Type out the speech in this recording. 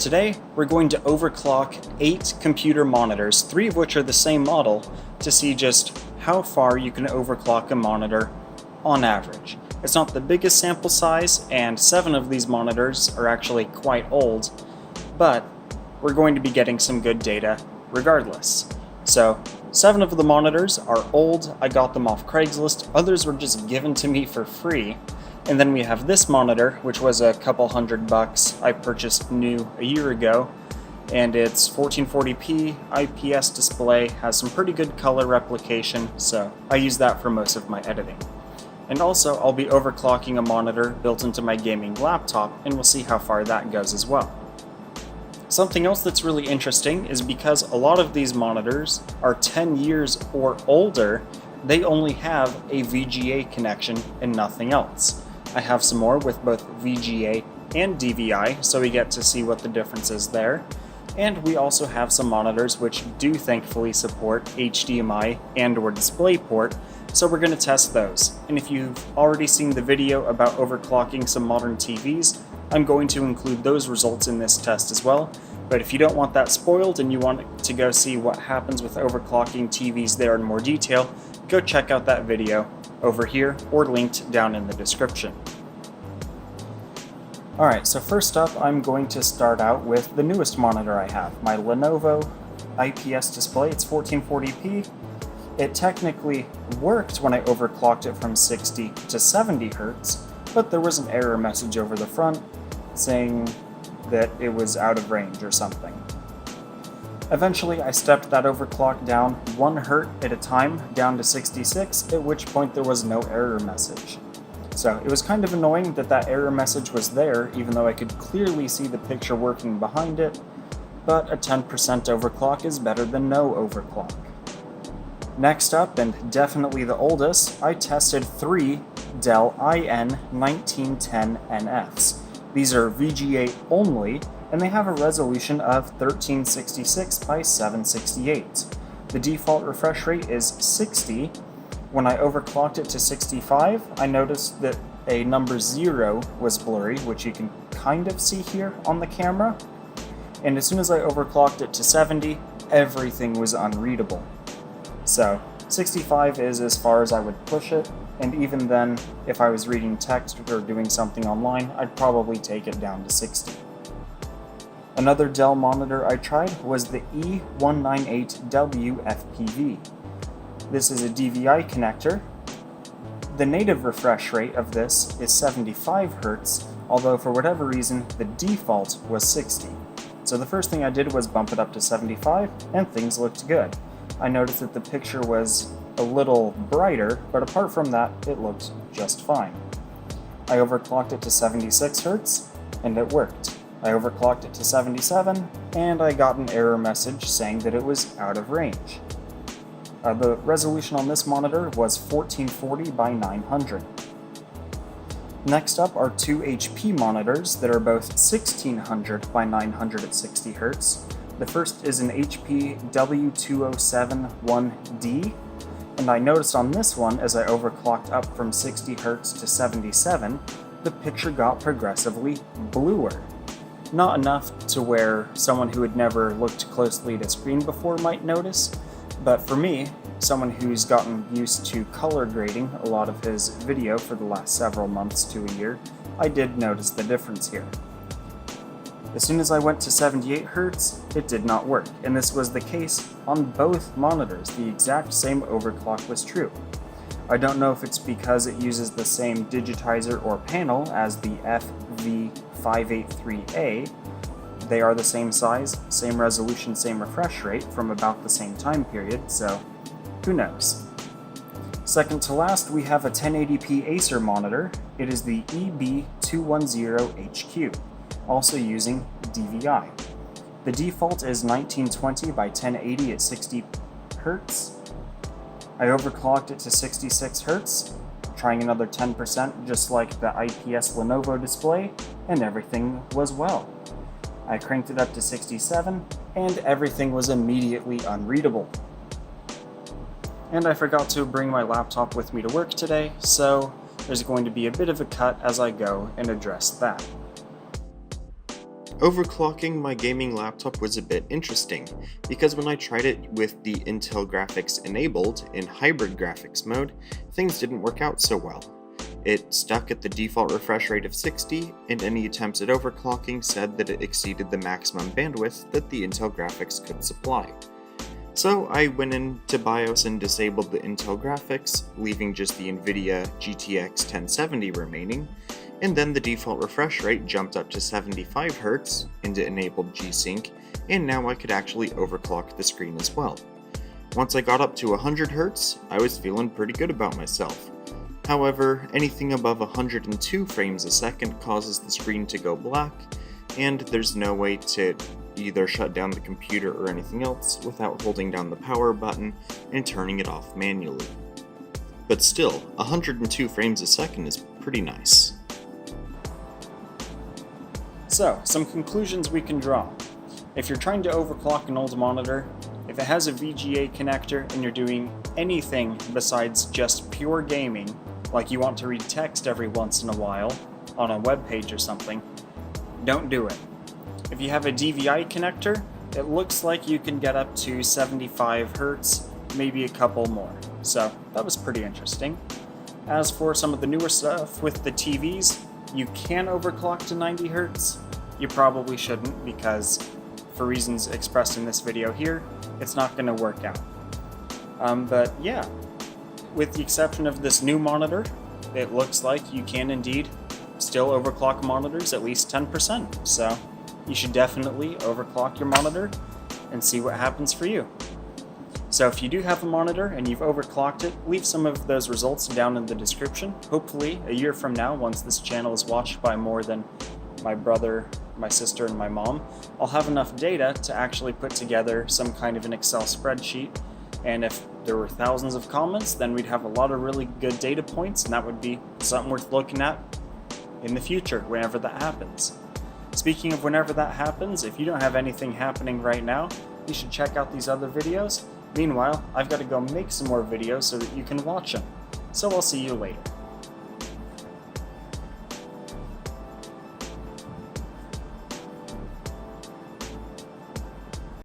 Today, we're going to overclock 8 computer monitors, 3 of which are the same model, to see just how far you can overclock a monitor on average. It's not the biggest sample size, and 7 of these monitors are actually quite old, but we're going to be getting some good data regardless. So, 7 of the monitors are old. I got them off Craigslist, others were just given to me for free. And then we have this monitor, which was a couple $100. I purchased new a year ago, and it's 1440p IPS display, has some pretty good color replication, so I use that for most of my editing. And also, I'll be overclocking a monitor built into my gaming laptop, and we'll see how far that goes as well. Something else that's really interesting is because a lot of these monitors are 10 years or older, they only have a VGA connection and nothing else. I have some more with both VGA and DVI, so we get to see what the difference is there. And we also have some monitors which do thankfully support HDMI and/or DisplayPort, so we're going to test those. And if you've already seen the video about overclocking some modern TVs, I'm going to include those results in this test as well. But if you don't want that spoiled and you want to go see what happens with overclocking TVs there in more detail, go check out that video over here or linked down in the description. Alright, so first up I'm going to start out with the newest monitor I have, my Lenovo IPS Display. It's 1440p. It technically worked when I overclocked it from 60 to 70 Hz, but there was an error message over the front saying that it was out of range or something. Eventually, I stepped that overclock down 1 Hz at a time, down to 66, at which point there was no error message. So it was kind of annoying that that error message was there, even though I could clearly see the picture working behind it, but a 10% overclock is better than no overclock. Next up, and definitely the oldest, I tested 3 Dell IN1910NFs. These are VGA only, and they have a resolution of 1366 by 768. The default refresh rate is 60. When I overclocked it to 65, I noticed that a number 0 was blurry, which you can kind of see here on the camera. And as soon as I overclocked it to 70, everything was unreadable. So 65 is as far as I would push it, and even then, if I was reading text or doing something online, I'd probably take it down to 60. Another Dell monitor I tried was the E198W FPV. This is a DVI connector. The native refresh rate of this is 75 Hz, although for whatever reason the default was 60. So the first thing I did was bump it up to 75, and things looked good. I noticed that the picture was a little brighter, but apart from that, it looked just fine. I overclocked it to 76 Hz, and it worked. I overclocked it to 77, and I got an error message saying that it was out of range. The resolution on this monitor was 1440 by 900. Next up are 2 HP monitors that are both 1600 by 900 at 60 Hz. The first is an HP W2071D, and I noticed on this one, as I overclocked up from 60 Hz to 77, the picture got progressively bluer. Not enough to where someone who had never looked closely at a screen before might notice, but for me, someone who's gotten used to color grading a lot of his video for the last several months to a year, I did notice the difference here. As soon as I went to 78 Hz, it did not work, and this was the case on both monitors. The exact same overclock was true. I don't know if it's because it uses the same digitizer or panel as the FV583A. They are the same size, same resolution, same refresh rate from about the same time period, so who knows. Second to last, we have a 1080p Acer monitor. It is the EB210HQ. Also using DVI. The default is 1920 by 1080 at 60 Hz. I overclocked it to 66 Hz, trying another 10% just like the IPS Lenovo display, and everything was well. I cranked it up to 67, and everything was immediately unreadable. And I forgot to bring my laptop with me to work today, so there's going to be a bit of a cut as I go and address that. Overclocking my gaming laptop was a bit interesting, because when I tried it with the Intel graphics enabled in hybrid graphics mode, things didn't work out so well. It stuck at the default refresh rate of 60, and any attempts at overclocking said that it exceeded the maximum bandwidth that the Intel graphics could supply. So I went into BIOS and disabled the Intel graphics, leaving just the NVIDIA GTX 1070 remaining, and then the default refresh rate jumped up to 75 Hz, and it enabled G-Sync, and now I could actually overclock the screen as well. Once I got up to 100 Hz, I was feeling pretty good about myself. However, anything above 102 frames a second causes the screen to go black, and there's no way to either shut down the computer or anything else without holding down the power button and turning it off manually. But still, 102 frames a second is pretty nice. So, some conclusions we can draw. If you're trying to overclock an old monitor, if it has a VGA connector and you're doing anything besides just pure gaming, like you want to read text every once in a while on a web page or something, don't do it. If you have a DVI connector, it looks like you can get up to 75 Hz, maybe a couple more. So that was pretty interesting. As for some of the newer stuff with the TVs, you can overclock to 90 Hz. You probably shouldn't, because for reasons expressed in this video here, it's not going to work out. But yeah, with the exception of this new monitor, it looks like you can indeed still overclock monitors at least 10%. So you should definitely overclock your monitor and see what happens for you. So if you do have a monitor and you've overclocked it, leave some of those results down in the description. Hopefully a year from now, once this channel is watched by more than my brother, my sister, and my mom, I'll have enough data to actually put together some kind of an Excel spreadsheet. And if there were thousands of comments, then we'd have a lot of really good data points, and that would be something worth looking at in the future, whenever that happens. Speaking of whenever that happens, if you don't have anything happening right now, you should check out these other videos. Meanwhile, I've got to go make some more videos so that you can watch them. So I'll see you later.